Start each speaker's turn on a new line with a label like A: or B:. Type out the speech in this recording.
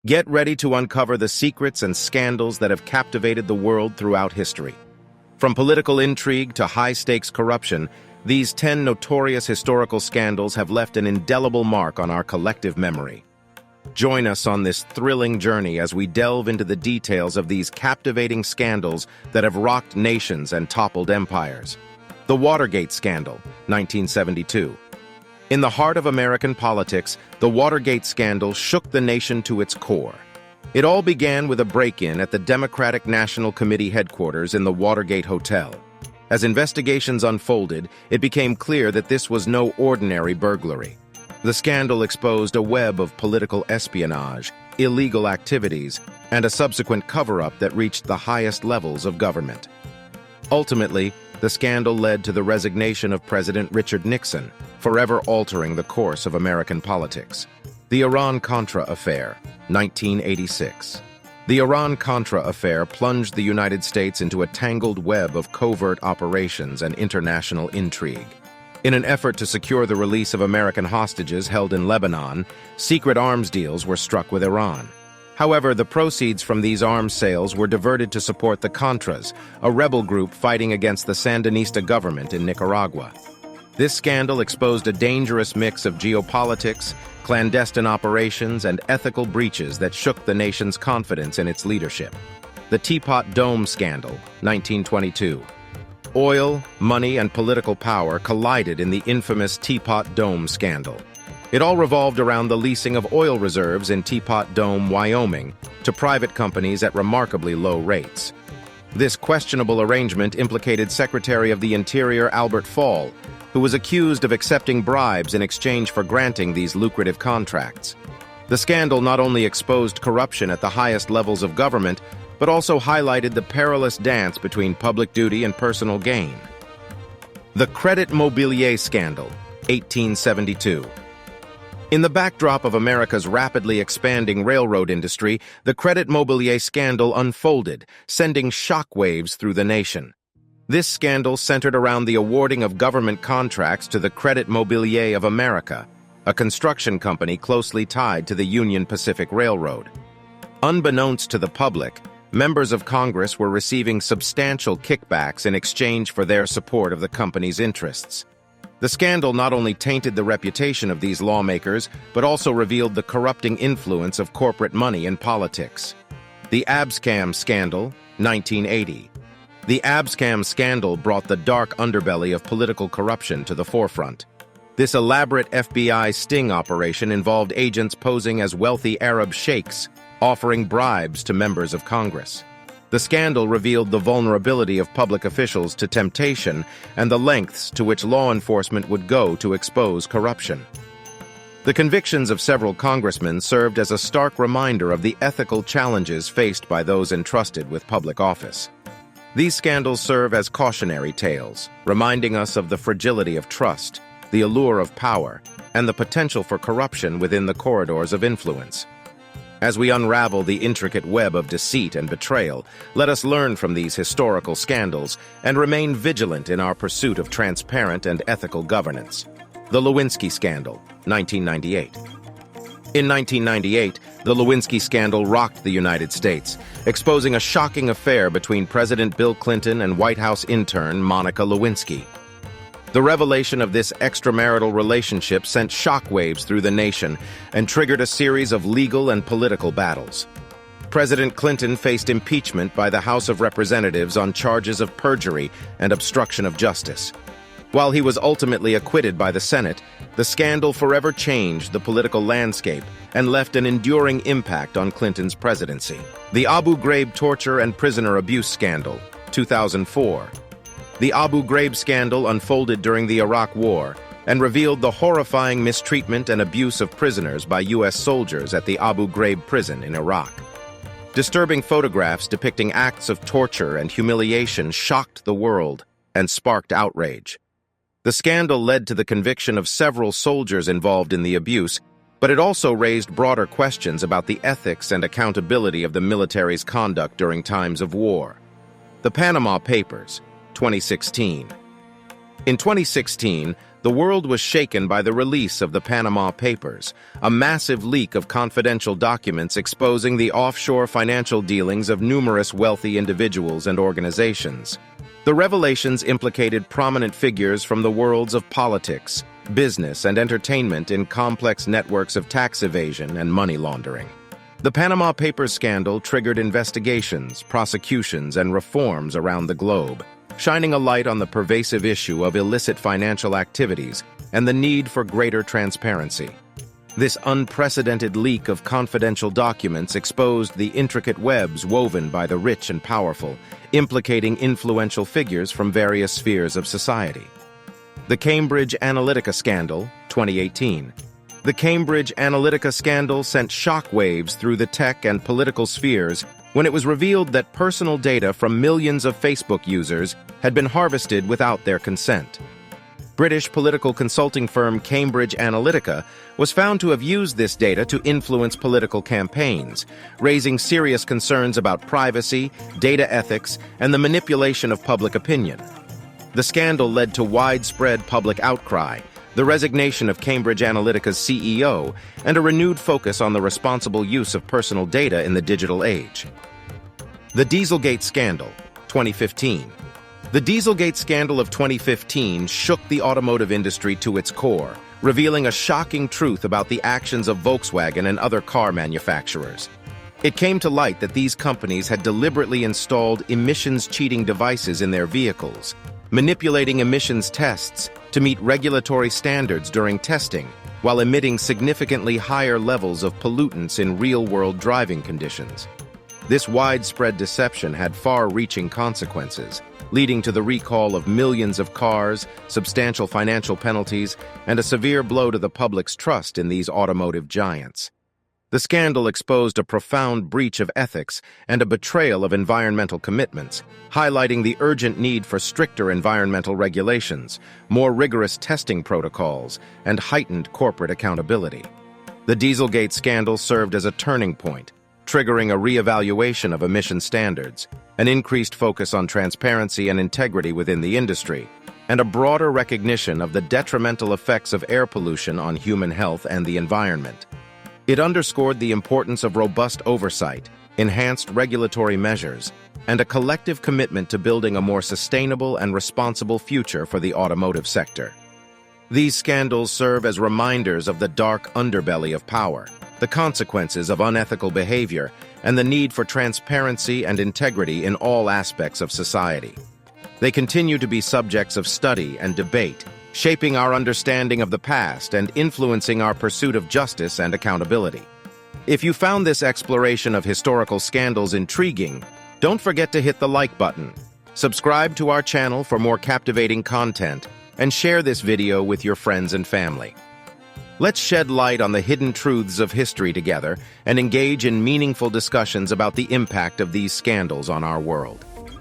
A: Get ready to uncover the secrets and scandals that have captivated the world throughout history. From political intrigue to high-stakes corruption, these 10 notorious historical scandals have left an indelible mark on our collective memory. Join us on this thrilling journey as we delve into the details of these captivating scandals that have rocked nations and toppled empires. The Watergate Scandal, 1972. In the heart of American politics, the Watergate scandal shook the nation to its core. It all began with a break-in at the Democratic National Committee headquarters in the Watergate Hotel. As investigations unfolded, it became clear that this was no ordinary burglary. The scandal exposed a web of political espionage, illegal activities, and a subsequent cover-up that reached the highest levels of government. Ultimately, the scandal led to the resignation of President Richard Nixon, forever altering the course of American politics. The Iran-Contra Affair, 1986. The Iran-Contra Affair plunged the United States into a tangled web of covert operations and international intrigue. In an effort to secure the release of American hostages held in Lebanon, secret arms deals were struck with Iran. However, the proceeds from these arms sales were diverted to support the Contras, a rebel group fighting against the Sandinista government in Nicaragua. This scandal exposed a dangerous mix of geopolitics, clandestine operations, and ethical breaches that shook the nation's confidence in its leadership. The Teapot Dome Scandal, 1922. Oil, money, and political power collided in the infamous Teapot Dome Scandal. It all revolved around the leasing of oil reserves in Teapot Dome, Wyoming, to private companies at remarkably low rates. This questionable arrangement implicated Secretary of the Interior Albert Fall, who was accused of accepting bribes in exchange for granting these lucrative contracts. The scandal not only exposed corruption at the highest levels of government, but also highlighted the perilous dance between public duty and personal gain. The Credit Mobilier Scandal, 1872. In the backdrop of America's rapidly expanding railroad industry, the Credit Mobilier scandal unfolded, sending shockwaves through the nation. This scandal centered around the awarding of government contracts to the Credit Mobilier of America, a construction company closely tied to the Union Pacific Railroad. Unbeknownst to the public, members of Congress were receiving substantial kickbacks in exchange for their support of the company's interests. The scandal not only tainted the reputation of these lawmakers, but also revealed the corrupting influence of corporate money in politics. The Abscam Scandal, 1980. The Abscam scandal brought the dark underbelly of political corruption to the forefront. This elaborate FBI sting operation involved agents posing as wealthy Arab sheikhs, offering bribes to members of Congress. The scandal revealed the vulnerability of public officials to temptation and the lengths to which law enforcement would go to expose corruption. The convictions of several congressmen served as a stark reminder of the ethical challenges faced by those entrusted with public office. These scandals serve as cautionary tales, reminding us of the fragility of trust, the allure of power, and the potential for corruption within the corridors of influence. As we unravel the intricate web of deceit and betrayal, let us learn from these historical scandals and remain vigilant in our pursuit of transparent and ethical governance. The Lewinsky Scandal, 1998. In 1998, the Lewinsky scandal rocked the United States, exposing a shocking affair between President Bill Clinton and White House intern Monica Lewinsky. The revelation of this extramarital relationship sent shockwaves through the nation and triggered a series of legal and political battles. President Clinton faced impeachment by the House of Representatives on charges of perjury and obstruction of justice. While he was ultimately acquitted by the Senate, the scandal forever changed the political landscape and left an enduring impact on Clinton's presidency. The Abu Ghraib torture and prisoner abuse scandal, 2004. The Abu Ghraib scandal unfolded during the Iraq War and revealed the horrifying mistreatment and abuse of prisoners by U.S. soldiers at the Abu Ghraib prison in Iraq. Disturbing photographs depicting acts of torture and humiliation shocked the world and sparked outrage. The scandal led to the conviction of several soldiers involved in the abuse, but it also raised broader questions about the ethics and accountability of the military's conduct during times of war. The Panama Papers, 2016. In 2016, the the world was shaken by the release of the Panama Papers, a massive leak of confidential documents exposing the offshore financial dealings of numerous wealthy individuals and organizations. The revelations implicated prominent figures from the worlds of politics, business, and entertainment in complex networks of tax evasion and money laundering. The Panama Papers scandal triggered investigations, prosecutions, and reforms around the globe, shining a light on the pervasive issue of illicit financial activities and the need for greater transparency. This unprecedented leak of confidential documents exposed the intricate webs woven by the rich and powerful, implicating influential figures from various spheres of society. The Cambridge Analytica scandal, 2018. The Cambridge Analytica scandal sent shockwaves through the tech and political spheres when it was revealed that personal data from millions of Facebook users had been harvested without their consent. British political consulting firm Cambridge Analytica was found to have used this data to influence political campaigns, raising serious concerns about privacy, data ethics, and the manipulation of public opinion. The scandal led to widespread public outcry, the resignation of Cambridge Analytica's CEO, and a renewed focus on the responsible use of personal data in the digital age. The Dieselgate scandal, 2015. The Dieselgate scandal of 2015 shook the automotive industry to its core, revealing a shocking truth about the actions of Volkswagen and other car manufacturers. It came to light that these companies had deliberately installed emissions-cheating devices in their vehicles, manipulating emissions tests to meet regulatory standards during testing, while emitting significantly higher levels of pollutants in real-world driving conditions. This widespread deception had far-reaching consequences, leading to the recall of millions of cars, substantial financial penalties, and a severe blow to the public's trust in these automotive giants. The scandal exposed a profound breach of ethics and a betrayal of environmental commitments, highlighting the urgent need for stricter environmental regulations, more rigorous testing protocols, and heightened corporate accountability. The Dieselgate scandal served as a turning point, triggering a re-evaluation of emission standards, an increased focus on transparency and integrity within the industry, and a broader recognition of the detrimental effects of air pollution on human health and the environment. It underscored the importance of robust oversight, enhanced regulatory measures, and a collective commitment to building a more sustainable and responsible future for the automotive sector. These scandals serve as reminders of the dark underbelly of power, the consequences of unethical behavior, and the need for transparency and integrity in all aspects of society. They continue to be subjects of study and debate, shaping our understanding of the past and influencing our pursuit of justice and accountability. If you found this exploration of historical scandals intriguing, don't forget to hit the like button, subscribe to our channel for more captivating content, and share this video with your friends and family. Let's shed light on the hidden truths of history together and engage in meaningful discussions about the impact of these scandals on our world.